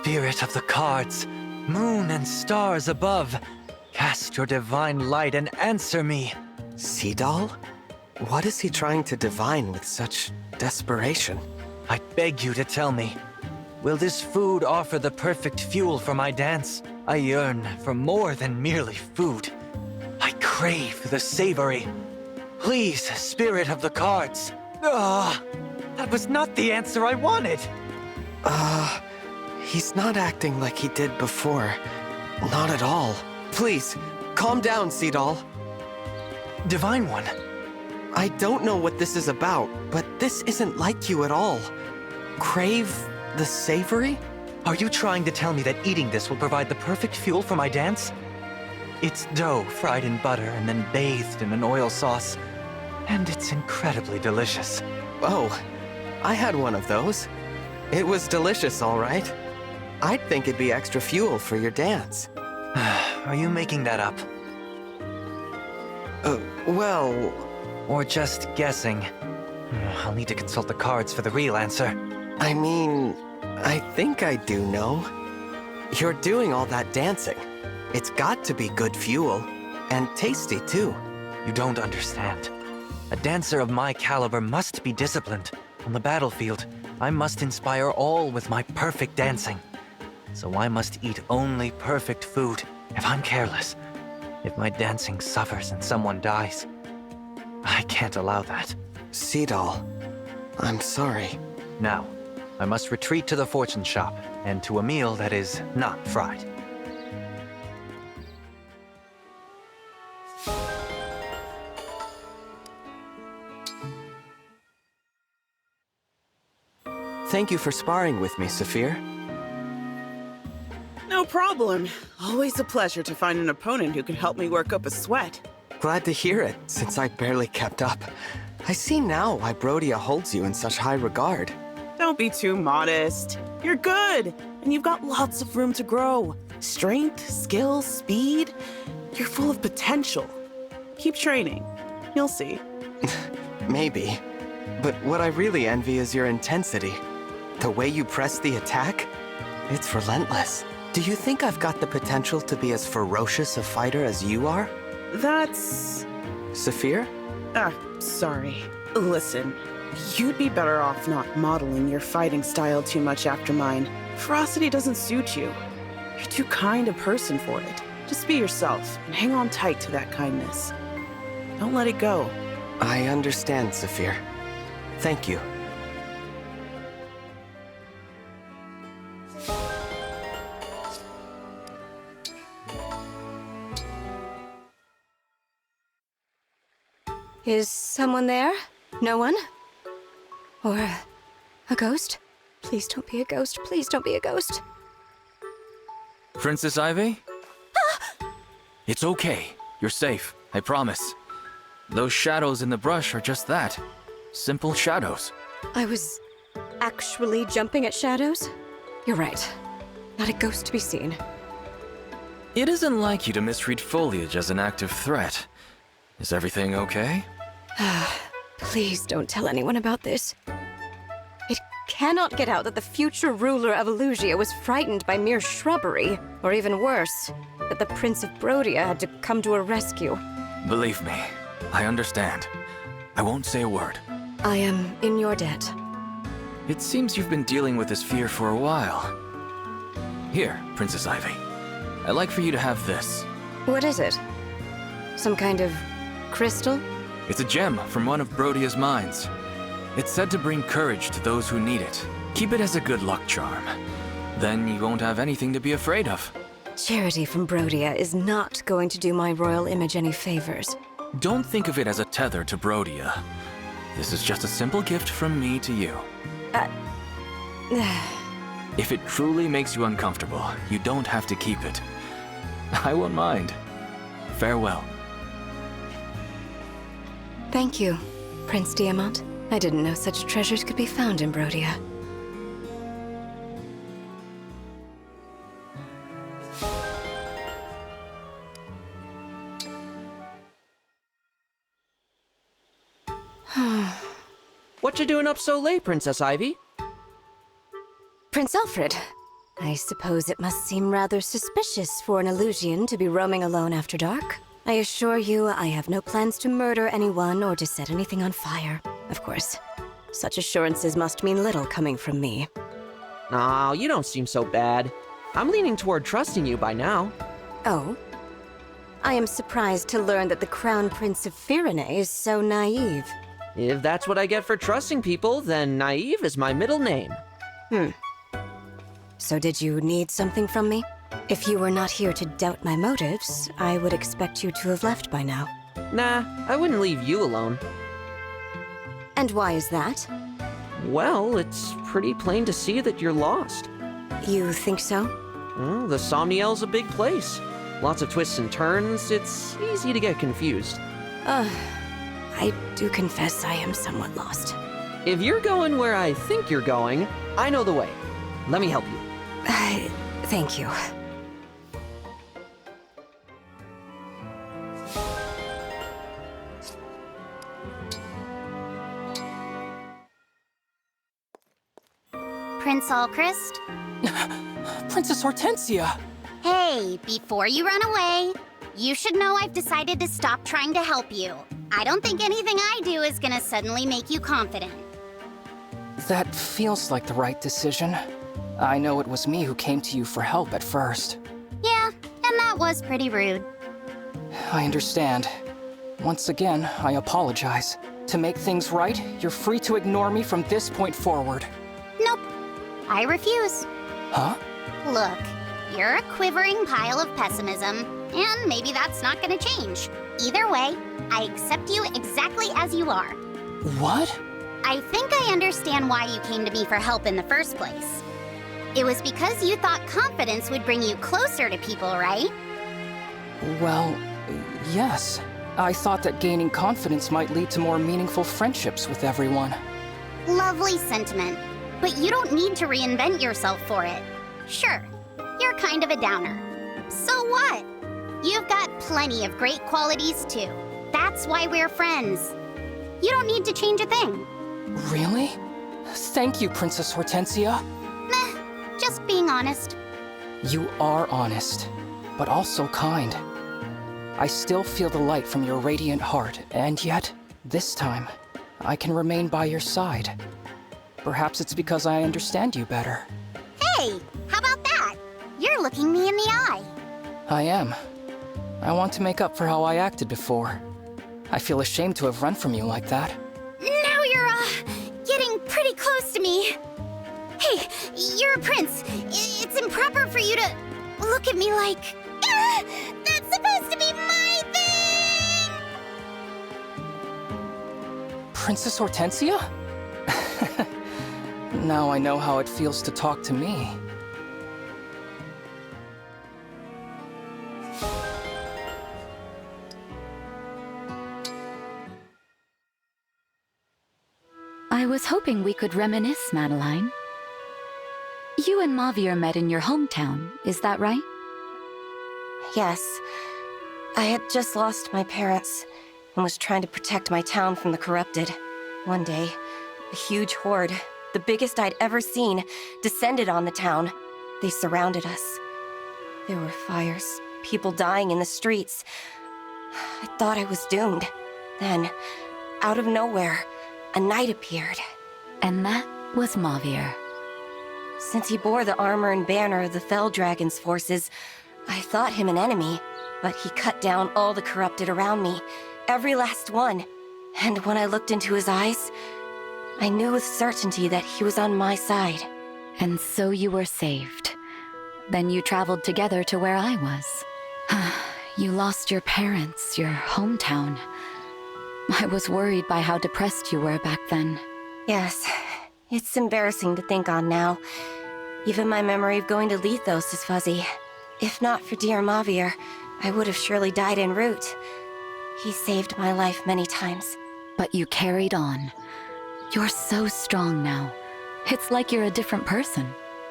Spirit of the cards, moon and stars above, cast your divine light and answer me. Sea doll? What is he trying to divine with such desperation? I beg you to tell me, will this food offer the perfect fuel for my dance? I yearn for more than merely food. I crave the savory. Please, Spirit of the cards. That was not the answer I wanted. He's not acting like he did before. Not at all. Please, calm down, Sea doll. Divine One. I don't know what this is about, but this isn't like you at all. Crave the savory? Are you trying to tell me that eating this will provide the perfect fuel for my dance? It's dough fried in butter and then bathed in an oil sauce. And it's incredibly delicious. Oh, I had one of those. It was delicious, all right. I'd think it'd be extra fuel for your dance. Are you making that up? Well... Or just guessing? I'll need to consult the cards for the real answer. I mean, I think I do know. You're doing all that dancing. It's got to be good fuel. And tasty, too. You don't understand. A dancer of my caliber must be disciplined. On the battlefield, I must inspire all with my perfect dancing. So I must eat only perfect food. If I'm careless, if my dancing suffers and someone dies, I can't allow that. Sea doll, I'm sorry. Now, I must retreat to the fortune shop and to a meal that is not fried. Thank you for sparring with me, Saphir. No problem. Always a pleasure to find an opponent who can help me work up a sweat. Glad to hear it, since I barely kept up. I see now why Brodia holds you in such high regard. Don't be too modest. You're good, and you've got lots of room to grow. Strength, skill, speed. You're full of potential. Keep training. You'll see. Maybe. But what I really envy is your intensity. The way you press the attack, it's relentless. Do you think I've got the potential to be as ferocious a fighter as you are? That's... Saphir? Sorry. Listen, you'd be better off not modeling your fighting style too much after mine. Ferocity doesn't suit you. You're too kind a person for it. Just be yourself and hang on tight to that kindness. Don't let it go. I understand, Saphir. Thank you. Is someone there? No one? Or a ghost? Please don't be a ghost. Please don't be a ghost. Princess Ivy? It's okay. You're safe. I promise. Those shadows in the brush are just that. Simple shadows. I was actually jumping at shadows? You're right. Not a ghost to be seen. It isn't like you to misread foliage as an active threat. Is everything okay? Please don't tell anyone about this. It cannot get out that the future ruler of Elusia was frightened by mere shrubbery, or even worse, that the Prince of Brodia had to come to her rescue. Believe me, I understand. I won't say a word. I am in your debt. It seems you've been dealing with this fear for a while. Here, Princess Ivy. I'd like for you to have this. What is it? Some kind of crystal? It's a gem from one of Brodia's mines. It's said to bring courage to those who need it. Keep it as a good luck charm. Then you won't have anything to be afraid of. Charity from Brodia is not going to do my royal image any favors. Don't think of it as a tether to Brodia. This is just a simple gift from me to you. If it truly makes you uncomfortable, you don't have to keep it. I won't mind. Farewell. Thank you, Prince Diamant. I didn't know such treasures could be found in Brodia. What you doing up so late, Princess Ivy? Prince Alfred, I suppose it must seem rather suspicious for an Illusian to be roaming alone after dark. I assure you, I have no plans to murder anyone or to set anything on fire. Of course, such assurances must mean little coming from me. Oh, you don't seem so bad. I'm leaning toward trusting you by now. Oh? I am surprised to learn that the Crown Prince of Firene is so naive. If that's what I get for trusting people, then naive is my middle name. So did you need something from me? If you were not here to doubt my motives, I would expect you to have left by now. Nah, I wouldn't leave you alone. And why is that? Well, it's pretty plain to see that you're lost. You think so? The Somniel's a big place. Lots of twists and turns. It's easy to get confused. I do confess I am somewhat lost. If you're going where I think you're going, I know the way. Let me help you. Thank you. Prince Alchrist? Princess Hortensia! Hey, before you run away, you should know I've decided to stop trying to help you. I don't think anything I do is gonna suddenly make you confident. That feels like the right decision. I know it was me who came to you for help at first. Yeah, and that was pretty rude. I understand. Once again, I apologize. To make things right, you're free to ignore me from this point forward. Nope, I refuse. Huh? Look, you're a quivering pile of pessimism, and maybe that's not gonna change. Either way, I accept you exactly as you are. What? I think I understand why you came to me for help in the first place. It was because you thought confidence would bring you closer to people, right? Well, yes. I thought that gaining confidence might lead to more meaningful friendships with everyone. Lovely sentiment, but you don't need to reinvent yourself for it. Sure, you're kind of a downer. So what? You've got plenty of great qualities too. That's why we're friends. You don't need to change a thing. Really? Thank you, Princess Hortensia. Meh, just being honest. You are honest, but also kind. I still feel the light from your radiant heart, and yet, this time, I can remain by your side. Perhaps it's because I understand you better. Hey, how about that? You're looking me in the eye. I am. I want to make up for how I acted before. I feel ashamed to have run from you like that. Now you're, getting pretty close to me. Hey, you're a prince. It's improper for you to look at me like... That's supposed to be my thing! Princess Hortensia? Now I know how it feels to talk to me. I was hoping we could reminisce, Madeline. You and Mavier met in your hometown, is that right? Yes. I had just lost my parents and was trying to protect my town from the corrupted. One day, a huge horde, the biggest I'd ever seen, descended on the town. They surrounded us. There were fires, people dying in the streets. I thought I was doomed. Then, out of nowhere, a knight appeared. And that was Mavier. Since he bore the armor and banner of the Fell Dragon's forces, I thought him an enemy, but he cut down all the corrupted around me, every last one. And when I looked into his eyes, I knew with certainty that he was on my side. And so you were saved. Then you traveled together to where I was. You lost your parents, your hometown. I was worried by how depressed you were back then. Yes, it's embarrassing to think on now. Even my memory of going to Lethos is fuzzy. If not for dear Mavier, I would have surely died en route. He saved my life many times. But you carried on. You're so strong now. It's like you're a different person.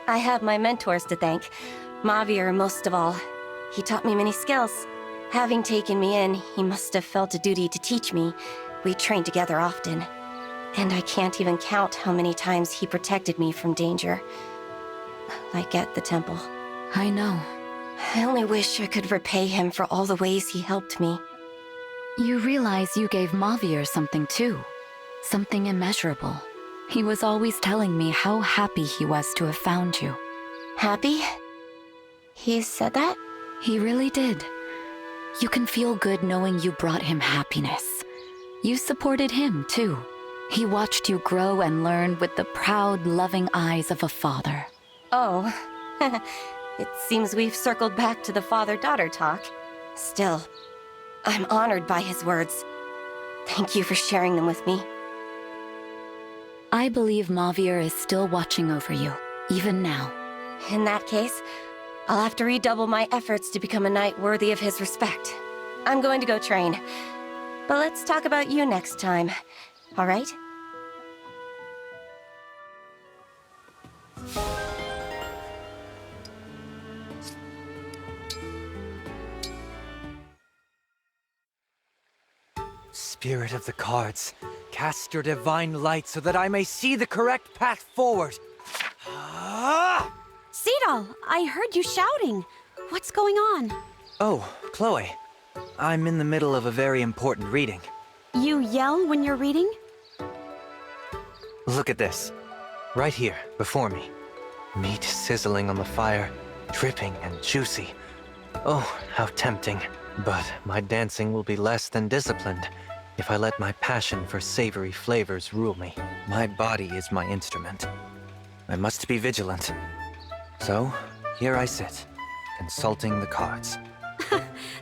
I have my mentors to thank. Mavier most of all. He taught me many skills. Having taken me in, he must have felt a duty to teach me. We trained together often. And I can't even count how many times he protected me from danger. like at the temple. I know. I only wish I could repay him for all the ways he helped me. You realize you gave Mavier something too. Something immeasurable. He was always telling me how happy he was to have found you. Happy? He said that? He really did. You can feel good knowing you brought him happiness. You supported him too. He watched you grow and learn with the proud, loving eyes of a father. Oh. It seems we've circled back to the father-daughter talk. Still, I'm honored by his words. Thank you for sharing them with me. I believe Mavier is still watching over you, even now. In that case, I'll have to redouble my efforts to become a knight worthy of his respect. I'm going to go train. But let's talk about you next time, all right? Spirit of the cards, cast your divine light so that I may see the correct path forward. Cedal, I heard you shouting. What's going on? Oh, Chloe. I'm in the middle of a very important reading. You yell when you're reading? Look at this. Right here, before me. Meat sizzling on the fire, dripping and juicy. Oh, how tempting. But my dancing will be less than disciplined if I let my passion for savory flavors rule me. My body is my instrument. I must be vigilant. So, here I sit, consulting the cards.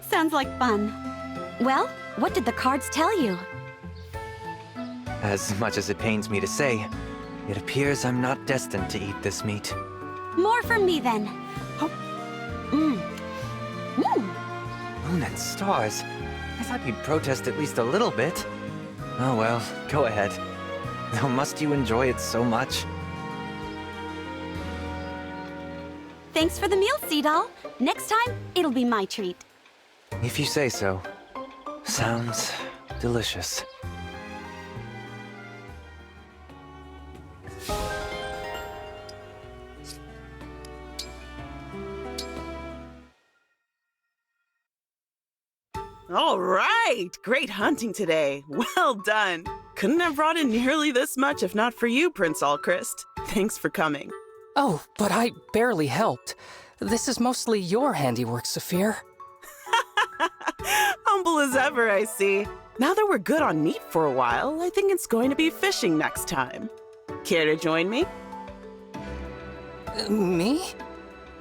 Sounds like fun. Well, what did the cards tell you? As much as it pains me to say, it appears I'm not destined to eat this meat. More from me then. Oh. Moon and stars. I thought you'd protest at least a little bit. Oh well, go ahead. Though must you enjoy it so much? Thanks for the meal, Cedal. Next time, it'll be my treat. If you say so. Sounds delicious. All right! Great hunting today. Well done. Couldn't have brought in nearly this much if not for you, Prince Allchrist. Thanks for coming. Oh, but I barely helped. This is mostly your handiwork, Saphir. Humble as ever, I see. Now that we're good on meat for a while, I think it's going to be fishing next time. Care to join me? Me?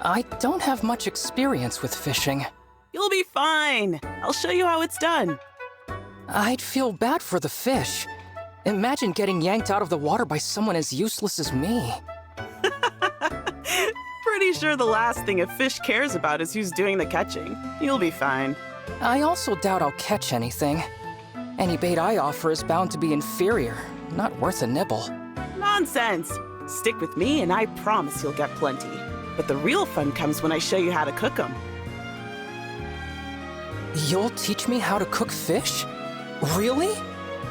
I don't have much experience with fishing. You'll be fine. I'll show you how it's done. I'd feel bad for the fish. Imagine getting yanked out of the water by someone as useless as me. Pretty sure the last thing a fish cares about is who's doing the catching. You'll be fine. I also doubt I'll catch anything. Any bait I offer is bound to be inferior, not worth a nibble. Nonsense! Stick with me and I promise you'll get plenty. But the real fun comes when I show you how to cook them. You'll teach me how to cook fish? Really?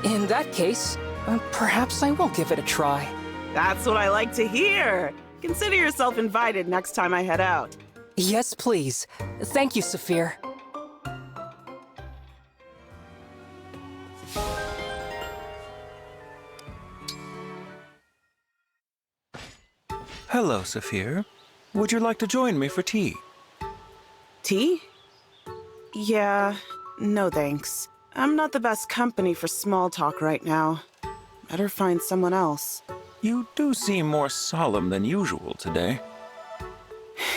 In that case, perhaps I will give it a try. That's what I like to hear. Consider yourself invited next time I head out. Yes, please. Thank you, Saphir. Hello, Saphir. Would you like to join me for tea? Tea? Yeah, no thanks. I'm not the best company for small talk right now. Better find someone else. You do seem more solemn than usual today.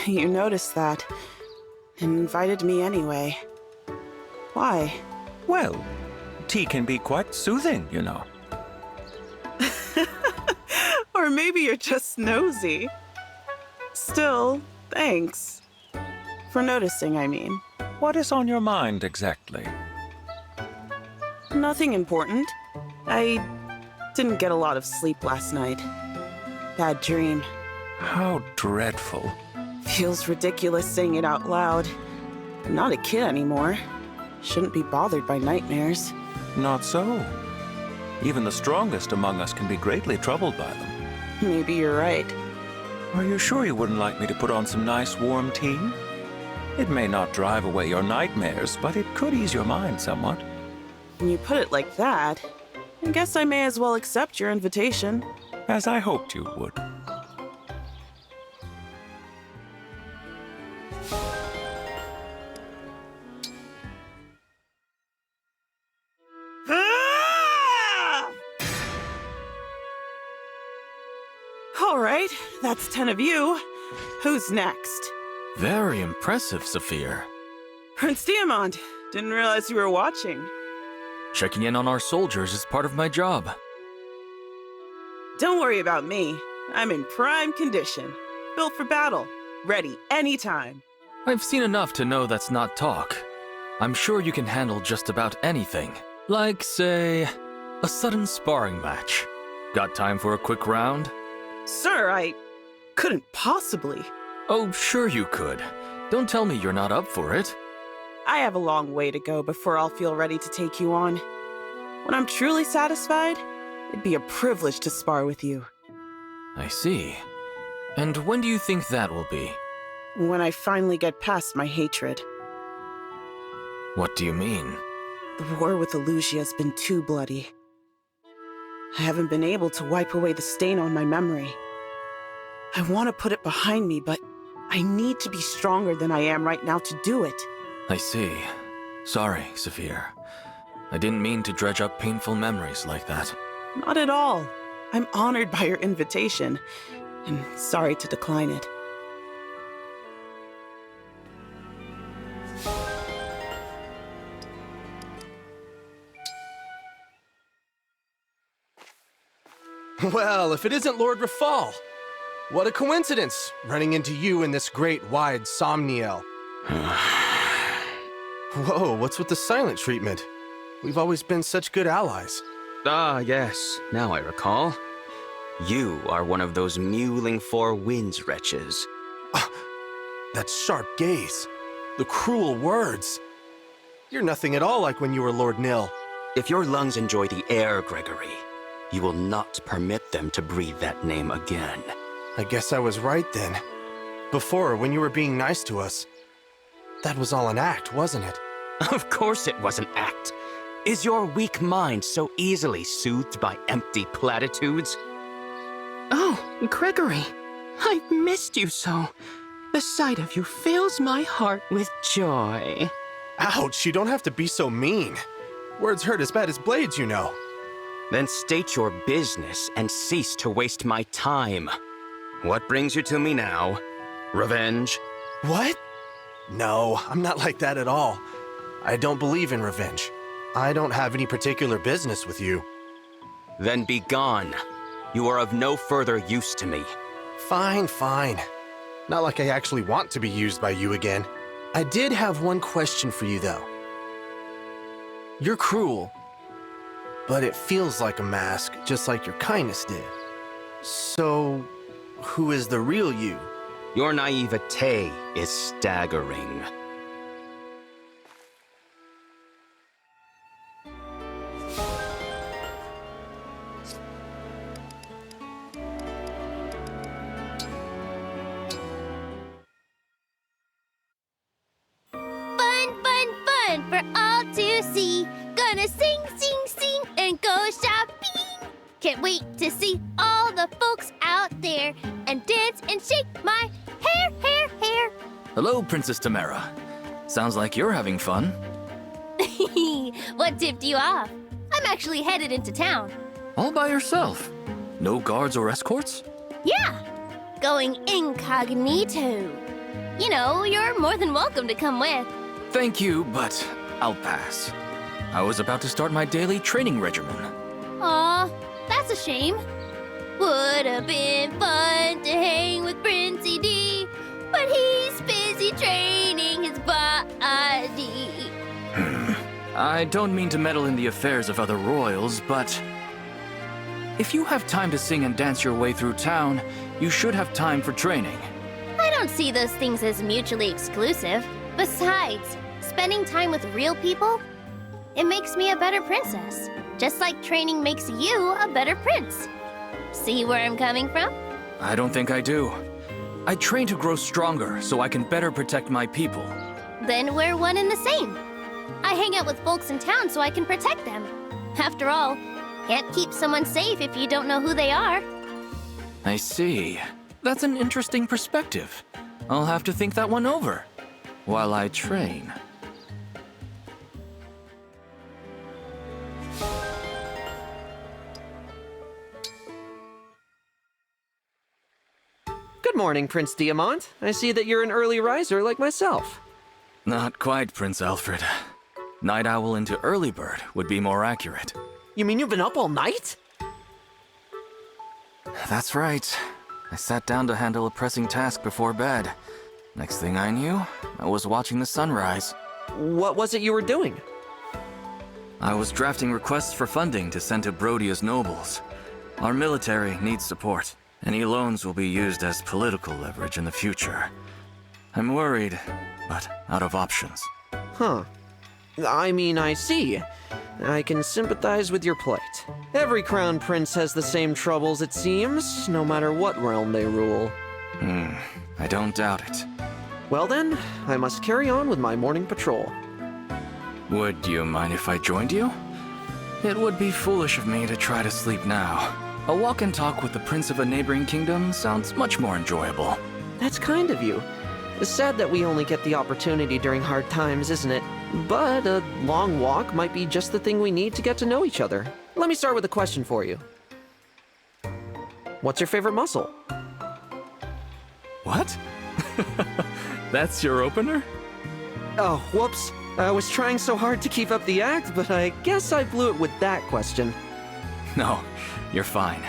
You noticed that, and invited me anyway. Why? Well, tea can be quite soothing, you know. Or maybe you're just nosy. Still, thanks. For noticing, I mean. What is on your mind exactly? Nothing important. I didn't get a lot of sleep last night. Bad dream. How dreadful. Feels ridiculous saying it out loud. I'm not a kid anymore. Shouldn't be bothered by nightmares. Not so. Even the strongest among us can be greatly troubled by them. Maybe you're right. Are you sure you wouldn't like me to put on some nice warm tea? It may not drive away your nightmares, but it could ease your mind somewhat. When you put it like that, I guess I may as well accept your invitation. As I hoped you would. All right, that's 10 of you. Who's next? Very impressive, Saphir. Prince Diamond. Didn't realize you were watching. Checking in on our soldiers is part of my job. Don't worry about me. I'm in prime condition. Built for battle. Ready anytime. I've seen enough to know that's not talk. I'm sure you can handle just about anything. Like, say, a sudden sparring match. Got time for a quick round? Sir, I couldn't possibly. Oh, sure you could. Don't tell me you're not up for it. I have a long way to go before I'll feel ready to take you on. When I'm truly satisfied, it'd be a privilege to spar with you. I see. And when do you think that will be? When I finally get past my hatred. What do you mean? The war with Elusia's been too bloody. I haven't been able to wipe away the stain on my memory. I want to put it behind me, but I need to be stronger than I am right now to do it. I see. Sorry, Saphir. I didn't mean to dredge up painful memories like that. Not at all. I'm honored by your invitation, and sorry to decline it. Well, if it isn't Lord Rafal! What a coincidence, running into you in this great, wide Somniel. Whoa, what's with the silent treatment? We've always been such good allies. Ah, yes, now I recall. You are one of those mewling four winds wretches. That sharp gaze, the cruel words. You're nothing at all like when you were Lord Nil. If your lungs enjoy the air, Gregory, you will not permit them to breathe that name again. I guess I was right then. Before, when you were being nice to us. That was all an act, wasn't it? Of course it was an act. Is your weak mind so easily soothed by empty platitudes? Oh, Gregory, I've missed you so. The sight of you fills my heart with joy. Ouch, you don't have to be so mean. Words hurt as bad as blades, you know. Then state your business and cease to waste my time. What brings you to me now? Revenge? What? No, I'm not like that at all. I don't believe in revenge. I don't have any particular business with you. Then be gone. You are of no further use to me. Fine, fine. Not like I actually want to be used by you again. I did have one question for you, though. You're cruel, but it feels like a mask, just like your kindness did. So, who is the real you? Your naivete is staggering. Fun for all to see. Gonna sing, sing, sing, and go shopping. Can't wait to see all the folks out there and dance and shake my hair. Hello, Princess Tamara. Sounds like you're having fun. What tipped you off? I'm actually headed into town. All by yourself? No guards or escorts? Yeah, going incognito. You know, you're more than welcome to come with. Thank you, but I'll pass. I was about to start my daily training regimen. Aw, that's a shame. Would have been fun to hang with Princey D, but he's busy training his body. I don't mean to meddle in the affairs of other royals, but if you have time to sing and dance your way through town, you should have time for training. I don't see those things as mutually exclusive. Besides, spending time with real people, it makes me a better princess. Just like training makes you a better prince. See where I'm coming from? I don't think I do. I train to grow stronger so I can better protect my people. Then we're one and the same. I hang out with folks in town so I can protect them. After all, can't keep someone safe if you don't know who they are. I see. That's an interesting perspective. I'll have to think that one over while I train. Good morning, Prince Diamant. I see that you're an early riser like myself. Not quite, Prince Alfred. Night owl into early bird would be more accurate. You mean you've been up all night? That's right. I sat down to handle a pressing task before bed. Next thing I knew, I was watching the sunrise. What was it you were doing? I was drafting requests for funding to send to Brodia's nobles. Our military needs support. Any loans will be used as political leverage in the future. I'm worried, but out of options. Huh. I mean, I see. I can sympathize with your plight. Every crown prince has the same troubles, it seems, no matter what realm they rule. I don't doubt it. Well then, I must carry on with my morning patrol. Would you mind if I joined you? It would be foolish of me to try to sleep now. A walk and talk with the prince of a neighboring kingdom sounds much more enjoyable. That's kind of you. It's sad that we only get the opportunity during hard times, isn't it? But a long walk might be just the thing we need to get to know each other. Let me start with a question for you. What's your favorite muscle? What? That's your opener? Oh, whoops. I was trying so hard to keep up the act, but I guess I blew it with that question. No, you're fine.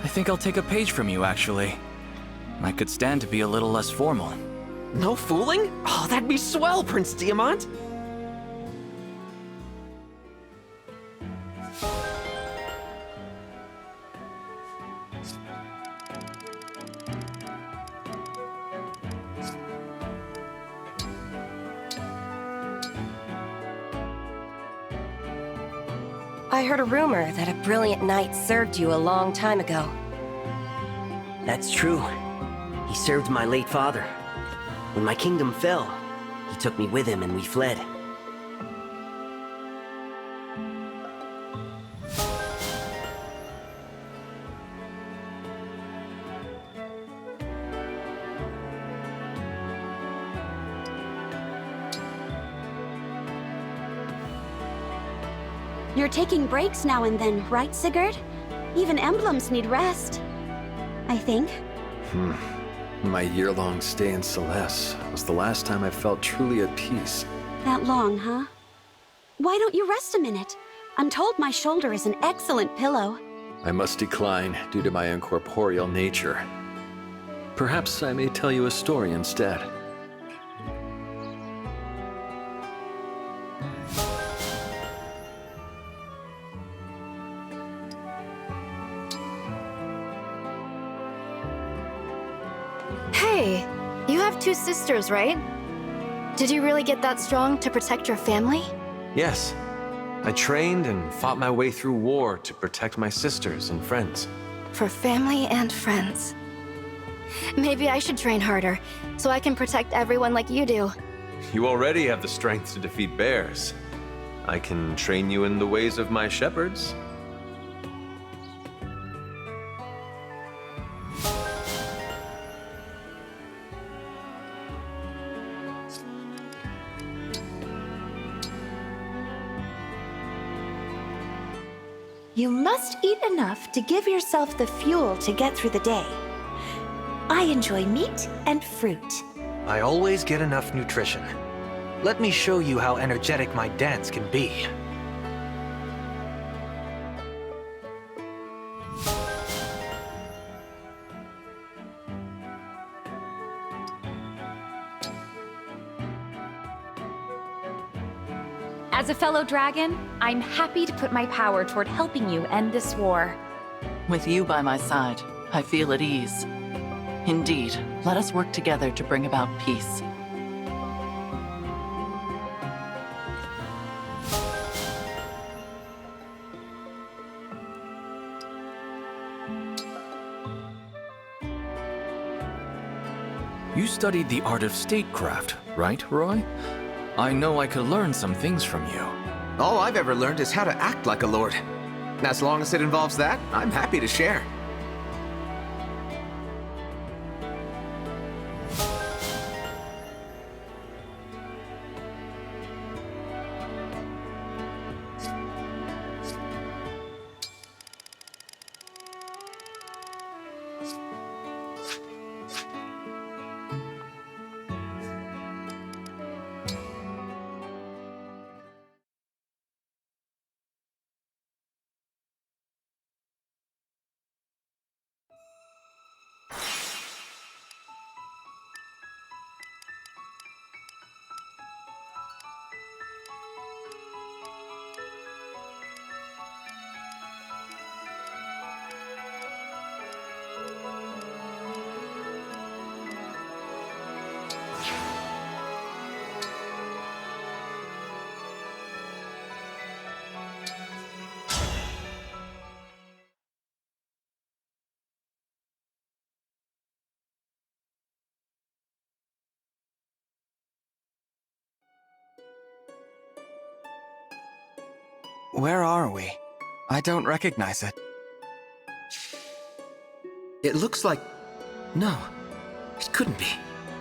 I think I'll take a page from you, actually. I could stand to be a little less formal. No fooling? Oh, that'd be swell, Prince Diamant! I heard a rumor that a brilliant knight served you a long time ago. That's true. He served my late father. When my kingdom fell, he took me with him and we fled. You're taking breaks now and then, right, Sigurd? Even emblems need rest. I think. My year-long stay in Celeste was the last time I felt truly at peace. That long, huh? Why don't you rest a minute? I'm told my shoulder is an excellent pillow. I must decline due to my incorporeal nature. Perhaps I may tell you a story instead. Hey, you have two sisters, right? Did you really get that strong to protect your family? Yes. I trained and fought my way through war to protect my sisters and friends. For family and friends. Maybe I should train harder, so I can protect everyone like you do. You already have the strength to defeat bears. I can train you in the ways of my shepherds. You must eat enough to give yourself the fuel to get through the day. I enjoy meat and fruit. I always get enough nutrition. Let me show you how energetic my dance can be. As a fellow dragon, I'm happy to put my power toward helping you end this war. With you by my side, I feel at ease. Indeed, let us work together to bring about peace. You studied the art of statecraft, right, Roy? I know I could learn some things from you. All I've ever learned is how to act like a lord. As long as it involves that, I'm happy to share. Where are we? I don't recognize it. It looks like... No, it couldn't be.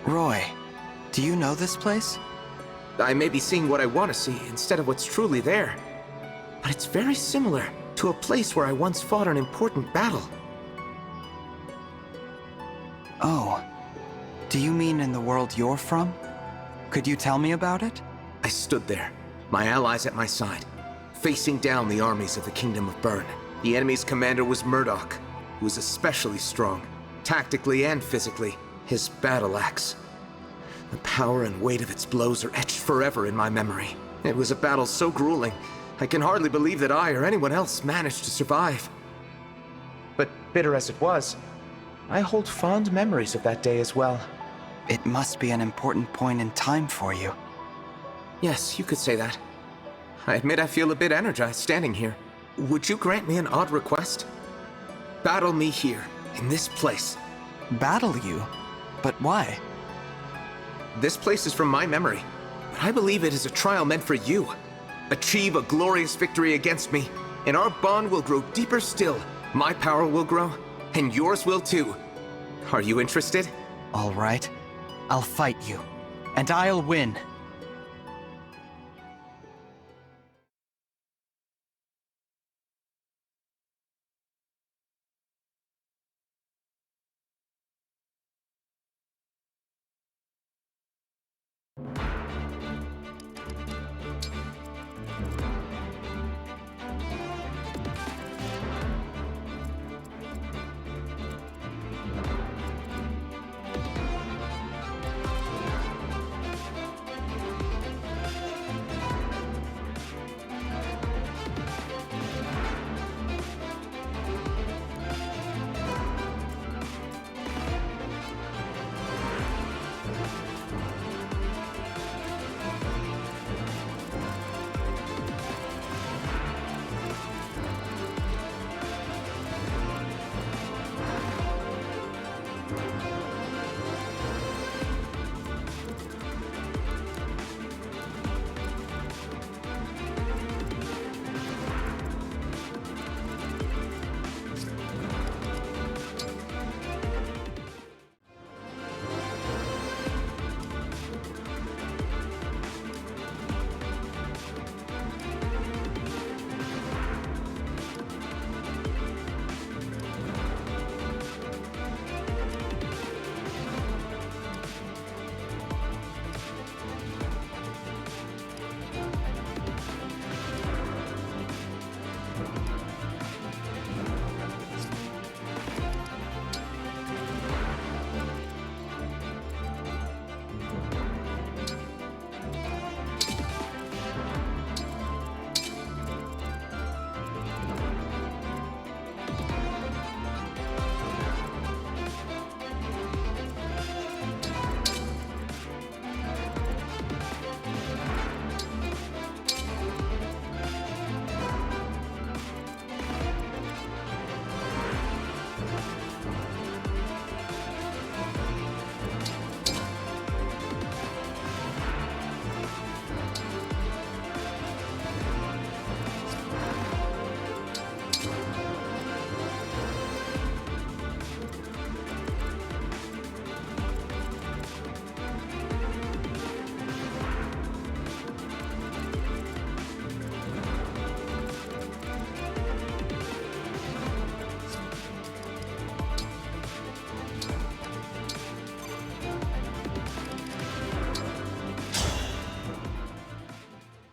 Roy, do you know this place? I may be seeing what I want to see instead of what's truly there. But it's very similar to a place where I once fought an important battle. Oh. Do you mean in the world you're from? Could you tell me about it? I stood there, my allies at my side, facing down the armies of the Kingdom of Bern. The enemy's commander was Murdoch, who was especially strong, tactically and physically. His battle axe. The power and weight of its blows are etched forever in my memory. It was a battle so grueling, I can hardly believe that I or anyone else managed to survive. But bitter as it was, I hold fond memories of that day as well. It must be an important point in time for you. Yes, you could say that. I admit I feel a bit energized standing here. Would you grant me an odd request? Battle me here, in this place. Battle you? But why? This place is from my memory, but I believe it is a trial meant for you. Achieve a glorious victory against me, and our bond will grow deeper still. My power will grow, and yours will too. Are you interested? All right. I'll fight you, and I'll win.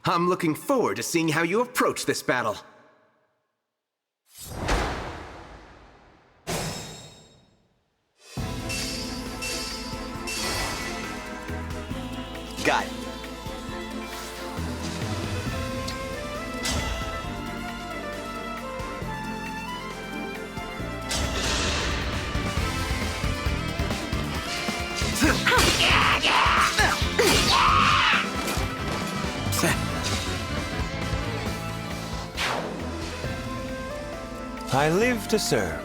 I'm looking forward to seeing how you approach this battle. Got it. I live to serve.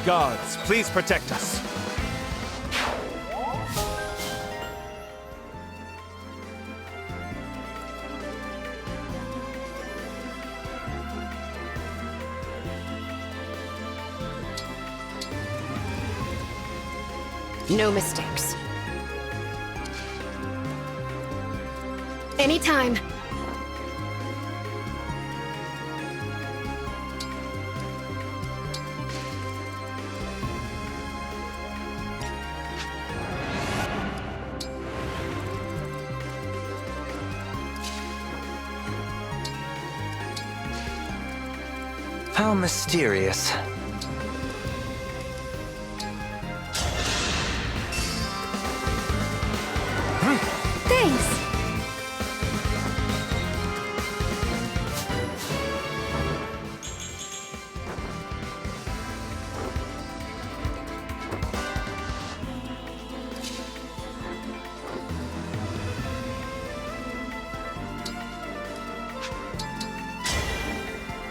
Gods, please protect us. No mistakes. Anytime. How mysterious. Thanks.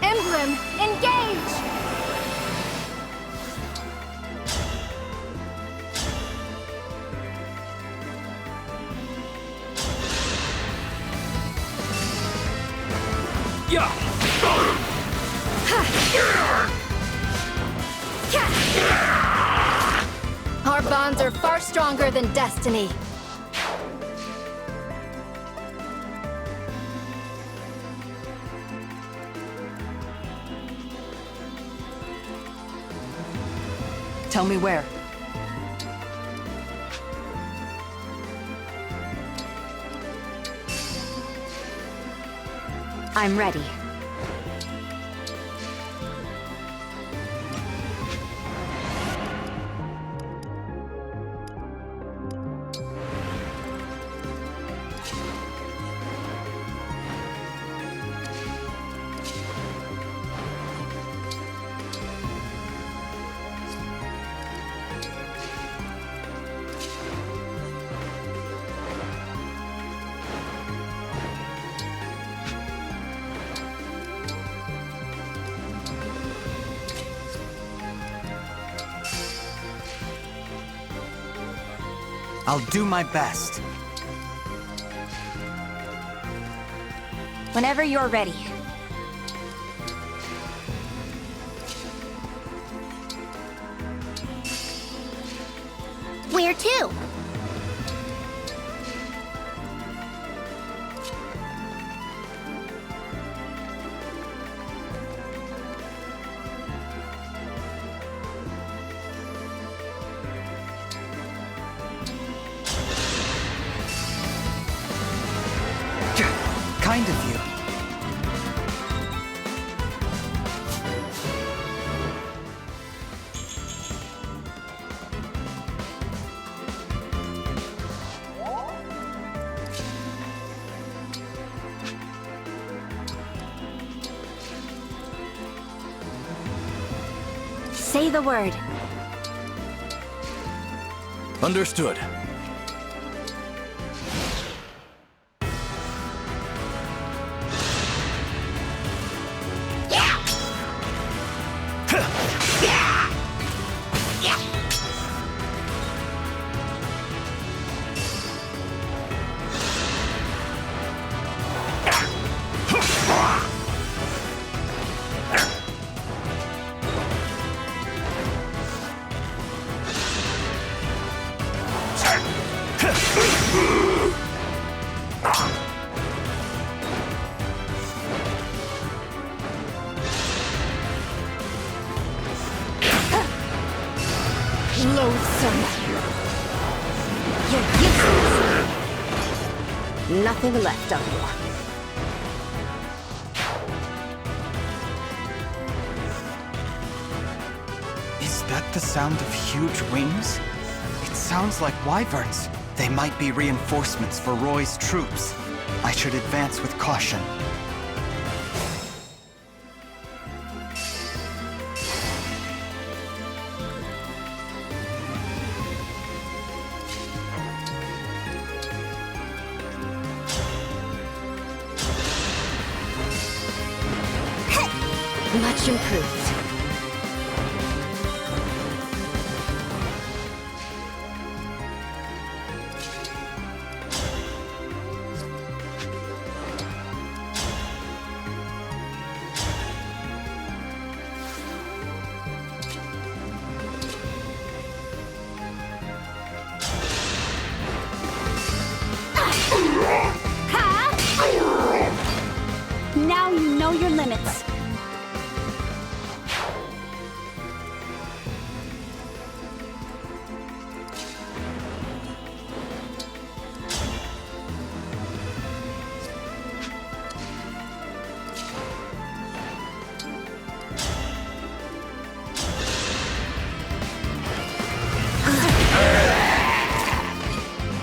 Emblem, engage! Our bonds are far stronger than destiny. Tell me where. I'm ready. I'll do my best. Whenever you're ready. Where to? Kind of you. Say the word. Understood. loathsome. You're useless. Nothing left of you. Is that the sound of huge wings? It sounds like wyverns. They might be reinforcements for Roy's troops. I should advance with caution. Much improved. Now you know your limits.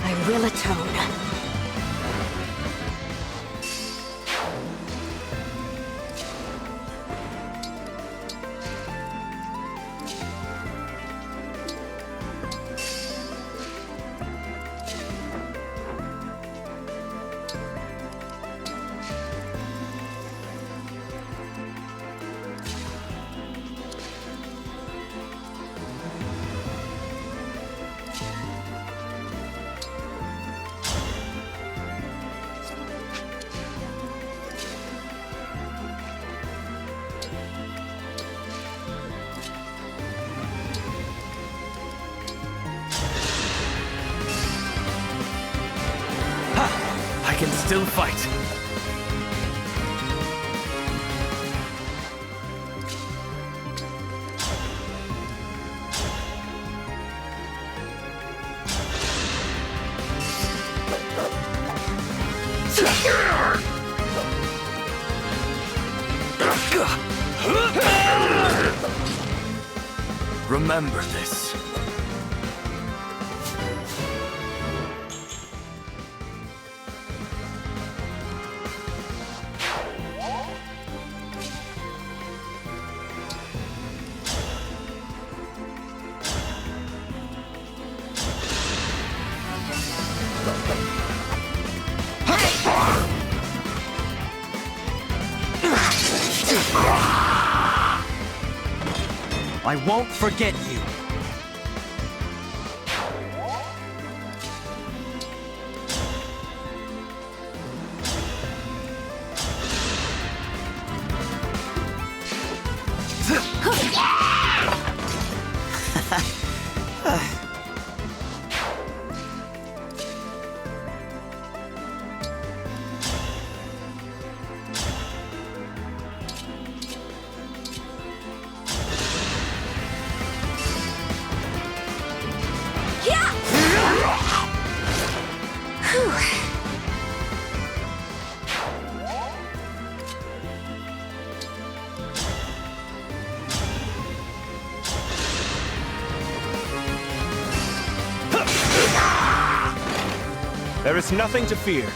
I will atone. I can still fight. Remember this. I won't forget you. There is nothing to fear.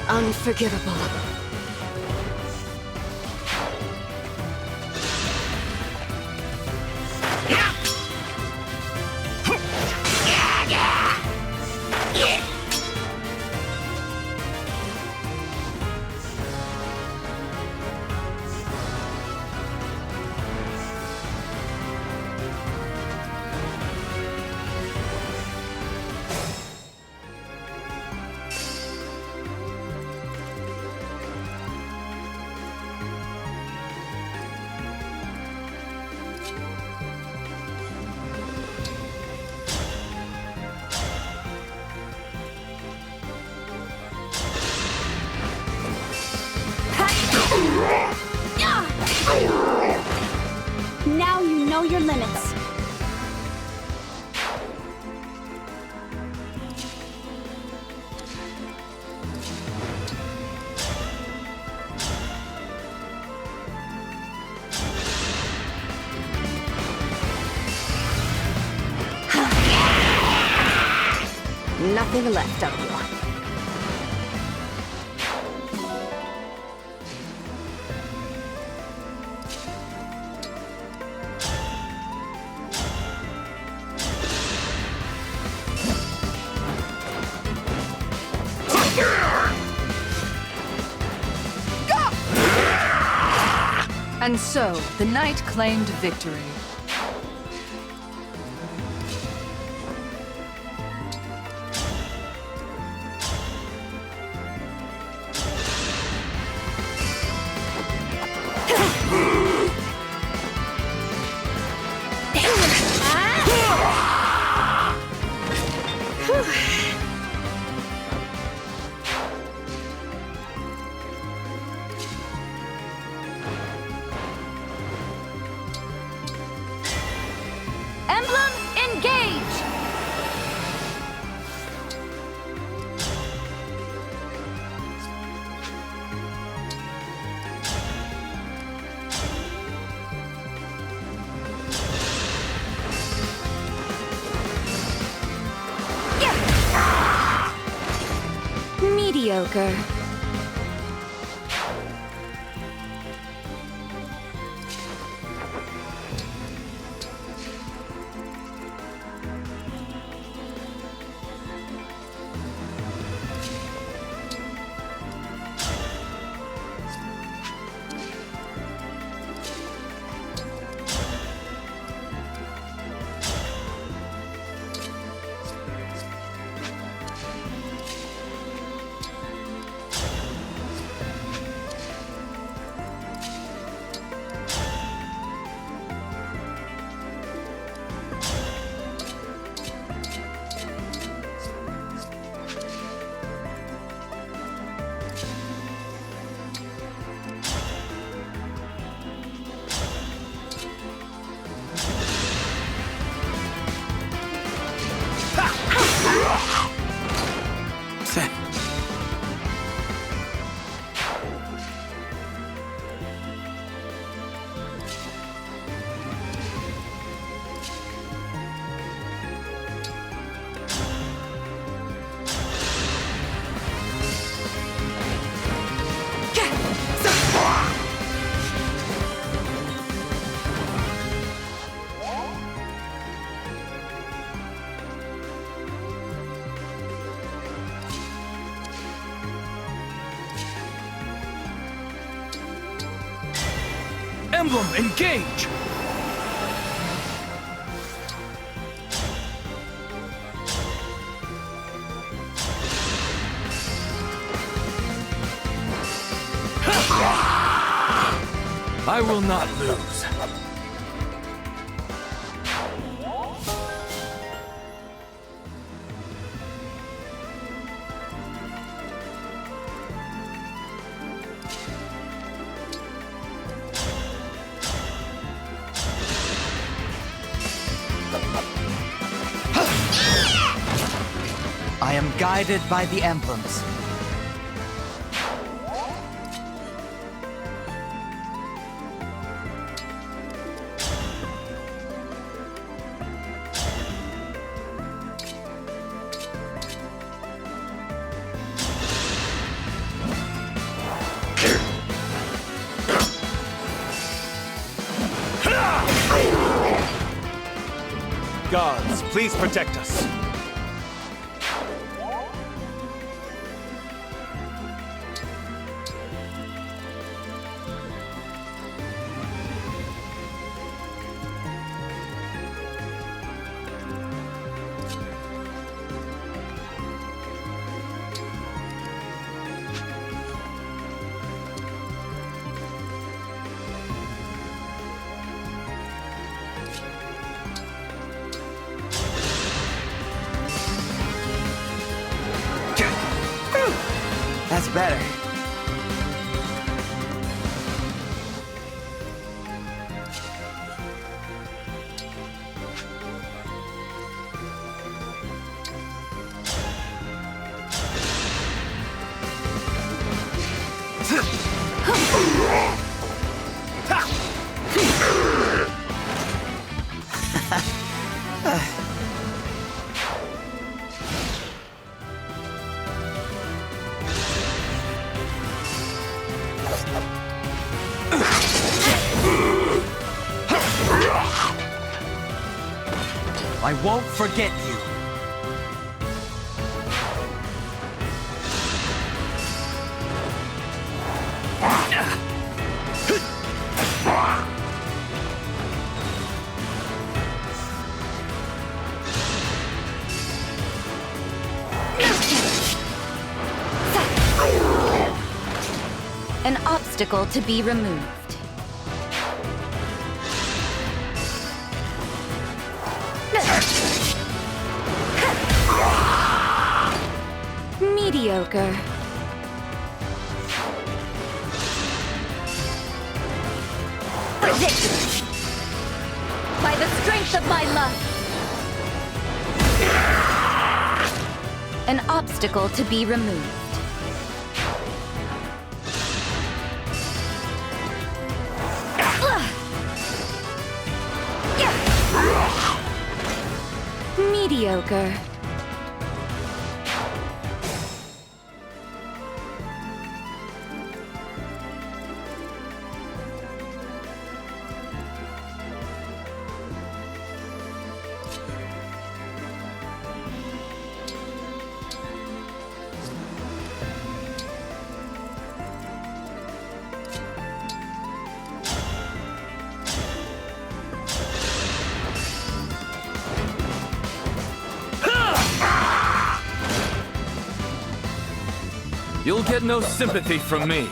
Unforgivable. know your limits. Nothing left of you. And so, the knight claimed victory. Emblem, engage! Mediocre. Emblem, engage! I will not lose. I am guided by the emblems. Gods, please protect us. That's better. I won't forget you. An obstacle to be removed. Mediocre. Ridiculous. By the strength of my love. An obstacle to be removed. Mediocre. You'll get no sympathy from me.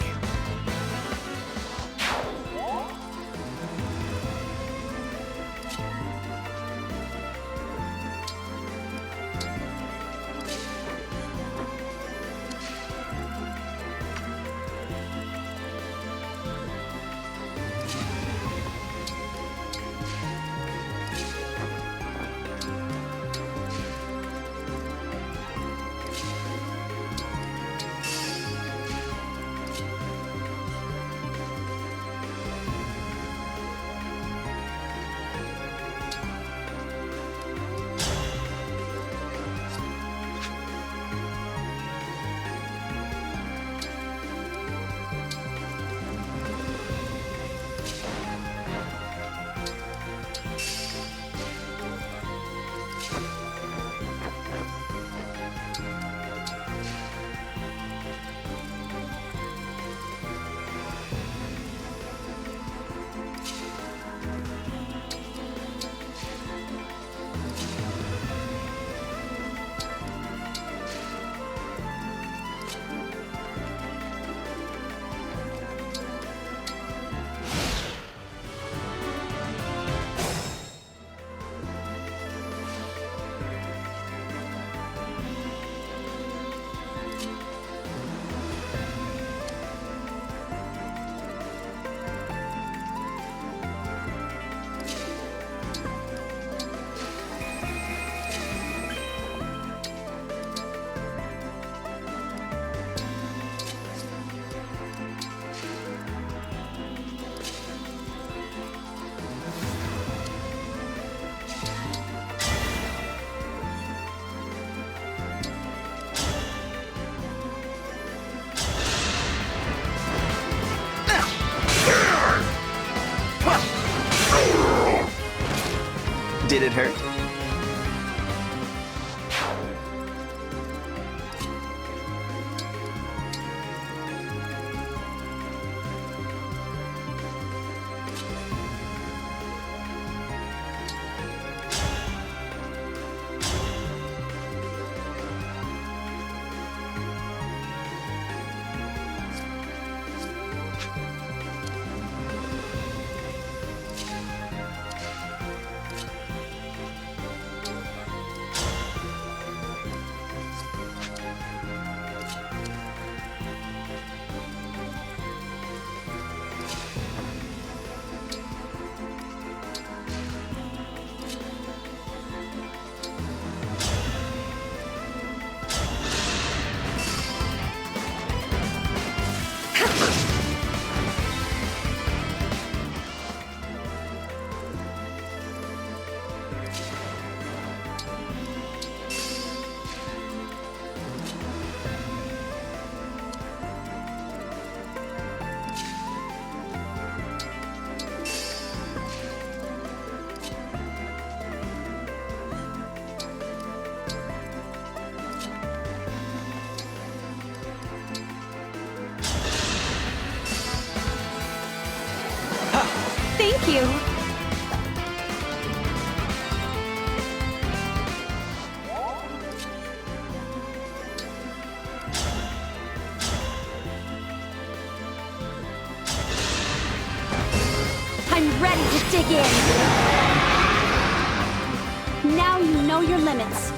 Did it hurt? Thank you. I'm ready to dig in. Now you know your limits.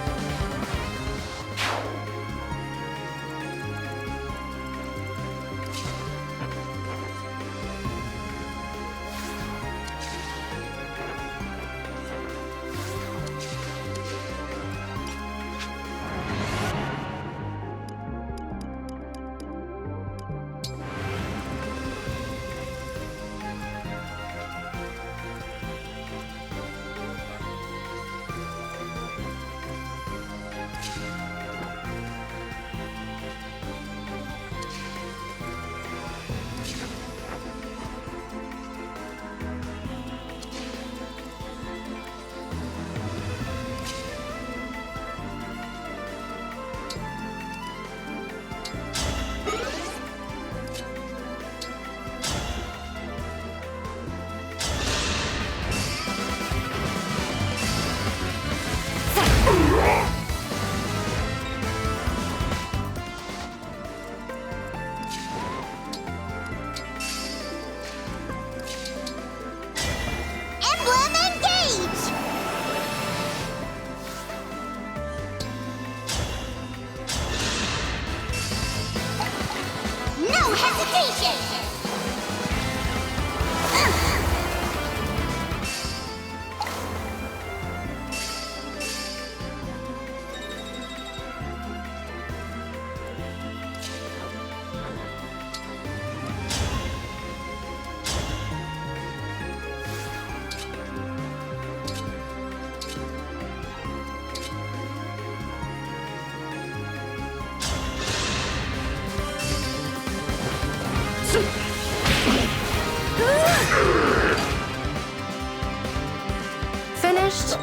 Finished?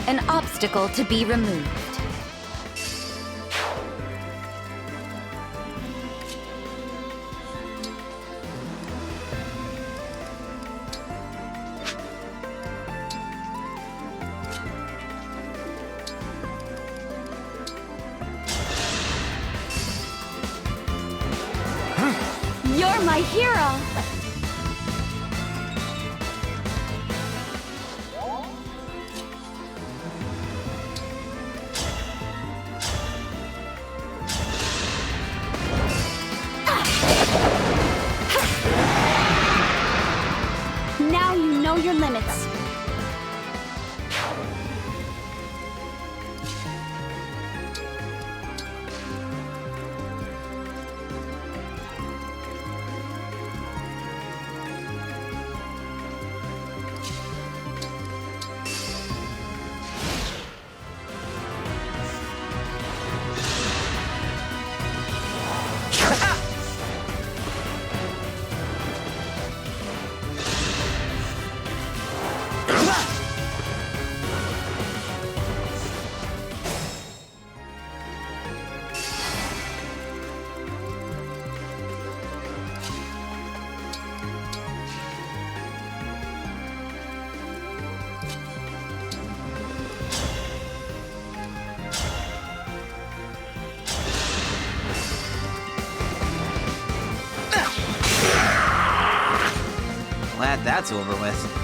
An obstacle to be removed. You're my hero! Now you know your limits. that's over with.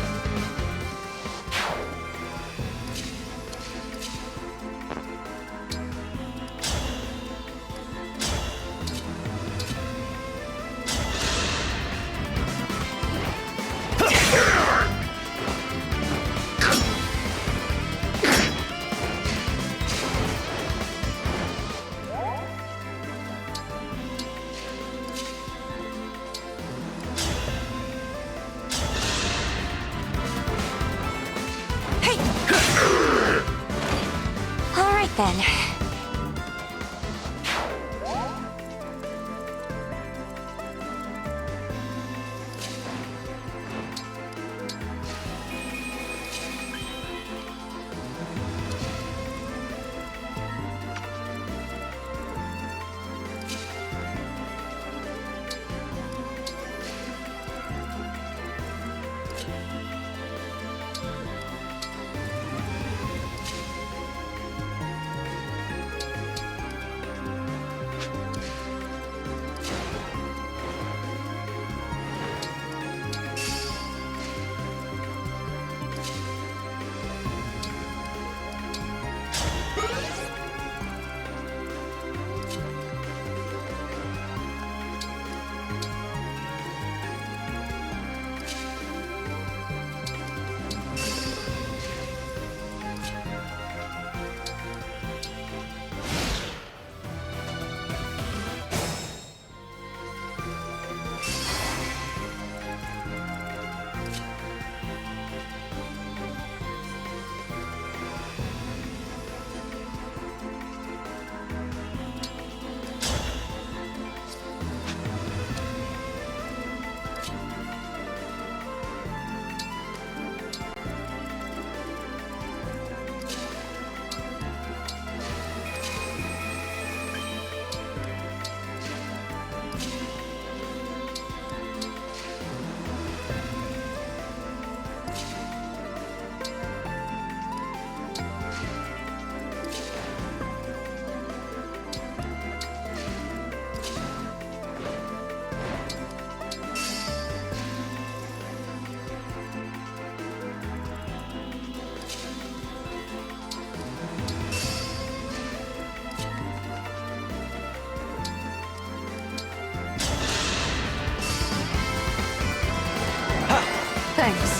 All right then. Thanks.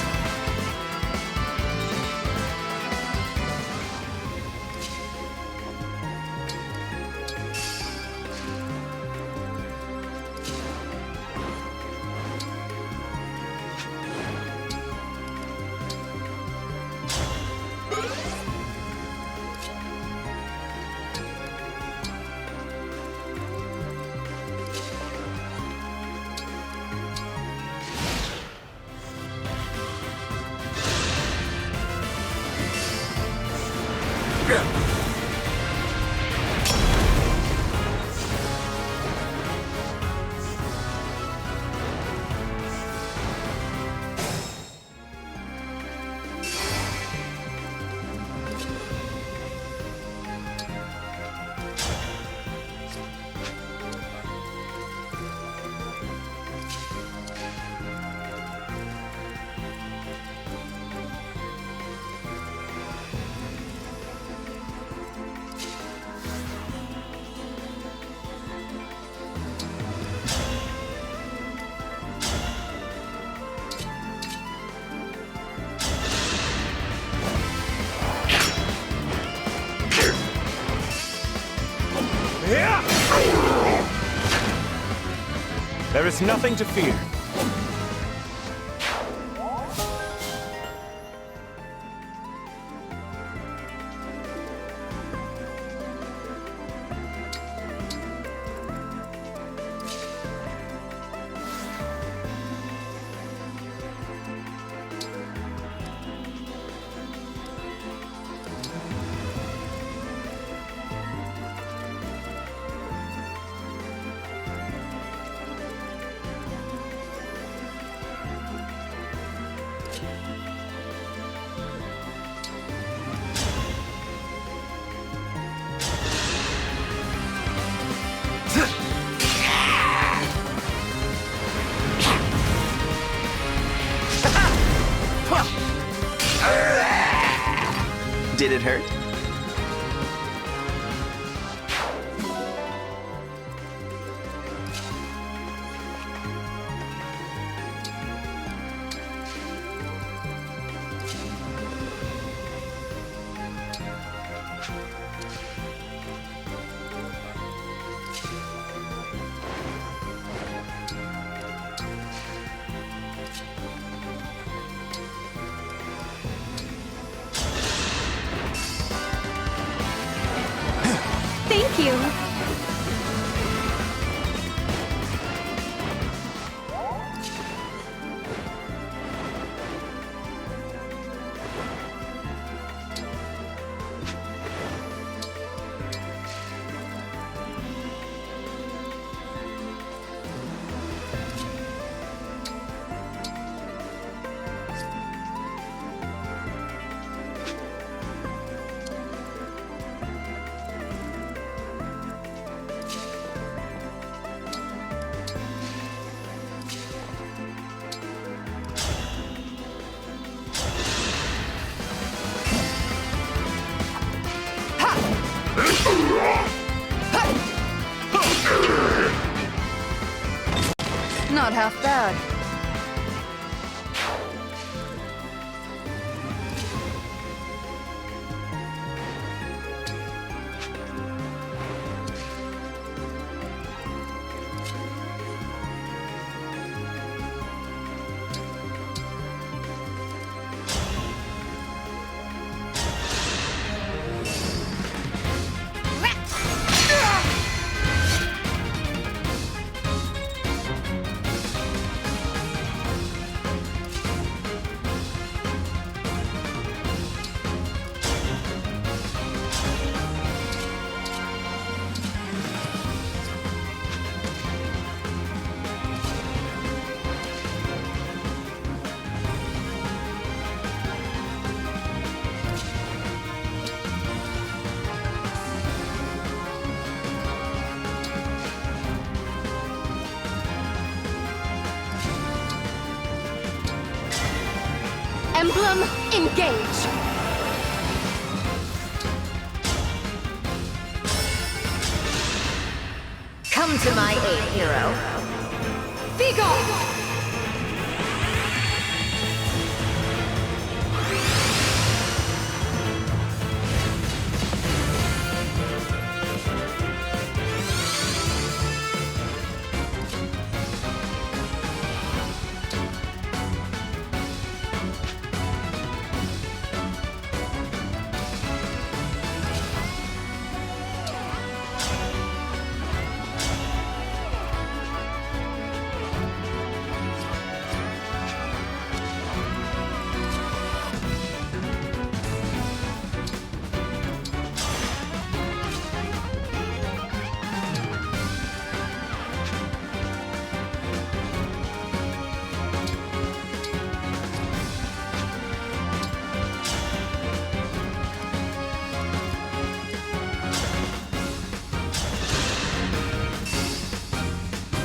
There is nothing to fear. Did it hurt? Thank you. Not half bad. Emblem, engage! Come to my aid, hero. Be gone!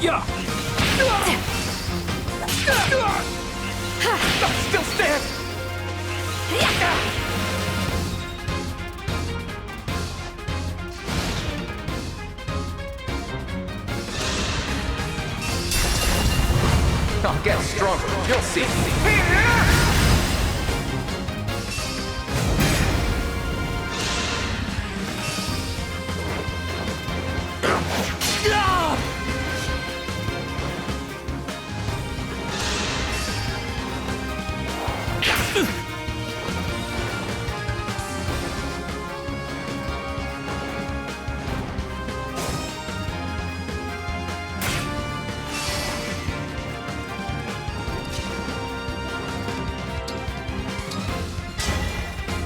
Yeah! Still stand! I'll get stronger. You'll see.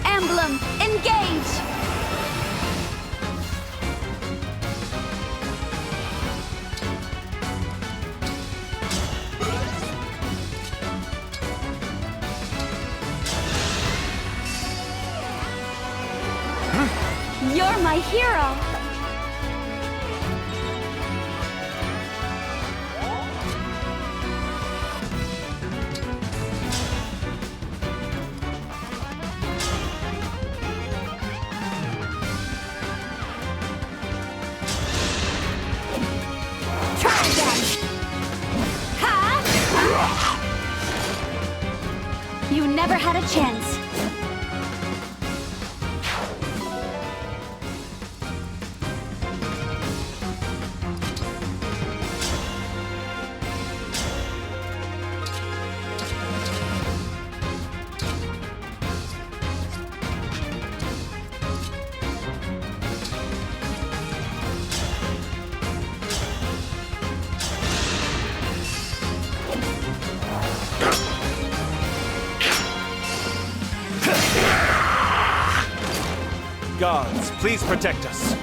Emblem, engage! You're my hero! never had a chance. Gods, please protect us.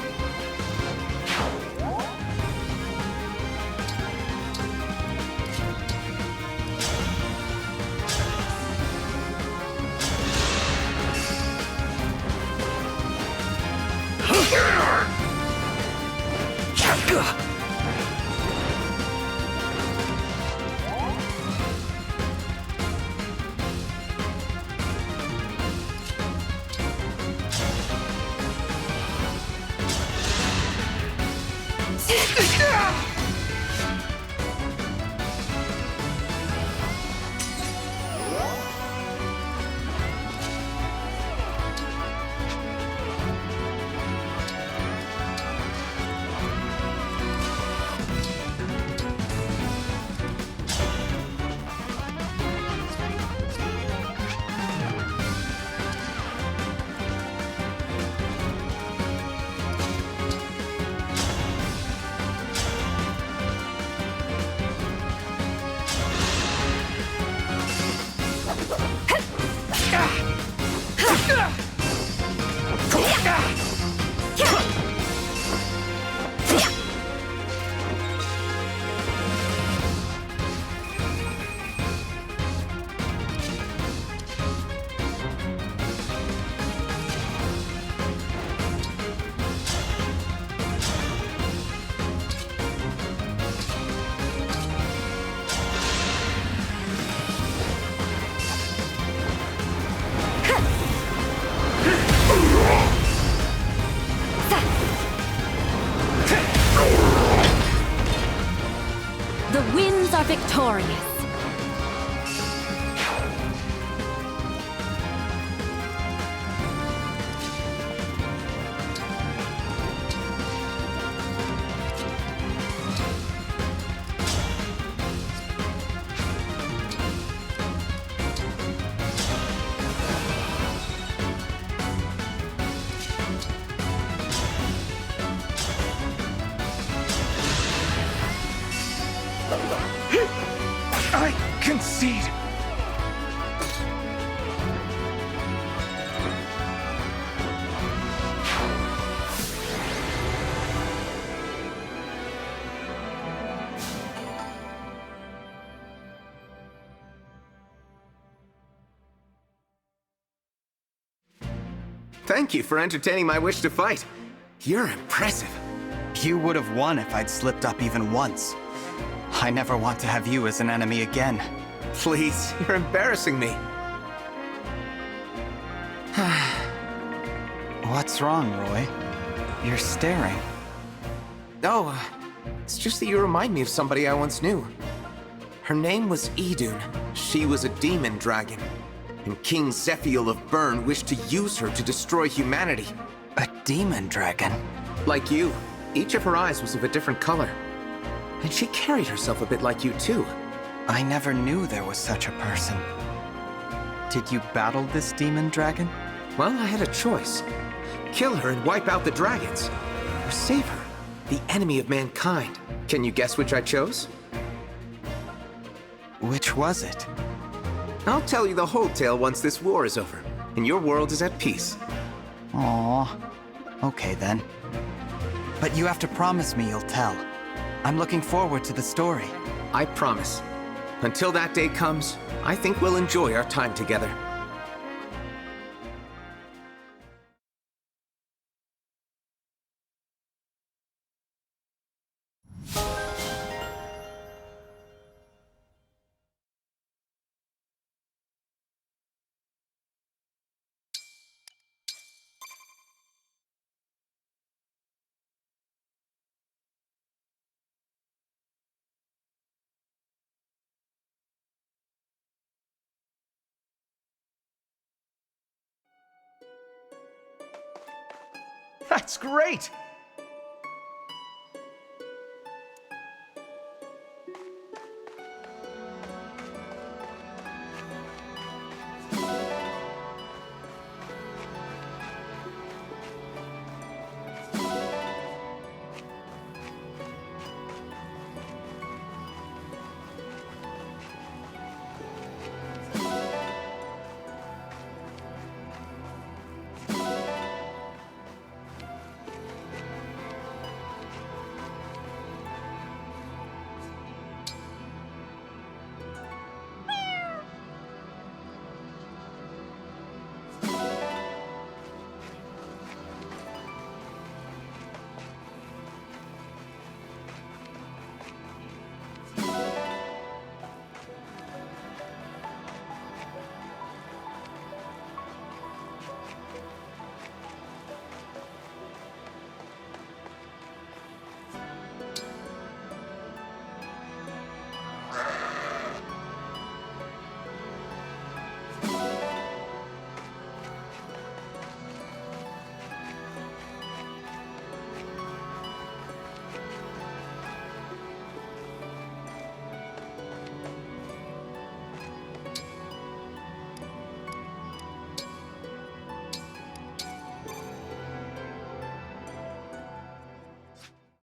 The winds are victorious. I concede. Thank you for entertaining my wish to fight. You're impressive. You would have won if I'd slipped up even once. I never want to have you as an enemy again. Please, you're embarrassing me. What's wrong, Roy? You're staring. Oh, it's just that you remind me of somebody I once knew. Her name was Idun. She was a demon dragon. And King Zephiel of Bern wished to use her to destroy humanity. A demon dragon? Like you. Each of her eyes was of a different color. And she carried herself a bit like you, too. I never knew there was such a person. Did you battle this demon dragon? Well, I had a choice. Kill her and wipe out the dragons. Or save her, the enemy of mankind. Can you guess which I chose? Which was it? I'll tell you the whole tale once this war is over, and your world is at peace. Aww. Okay then. But you have to promise me you'll tell. I'm looking forward to the story. I promise. Until that day comes, I think we'll enjoy our time together. That's great!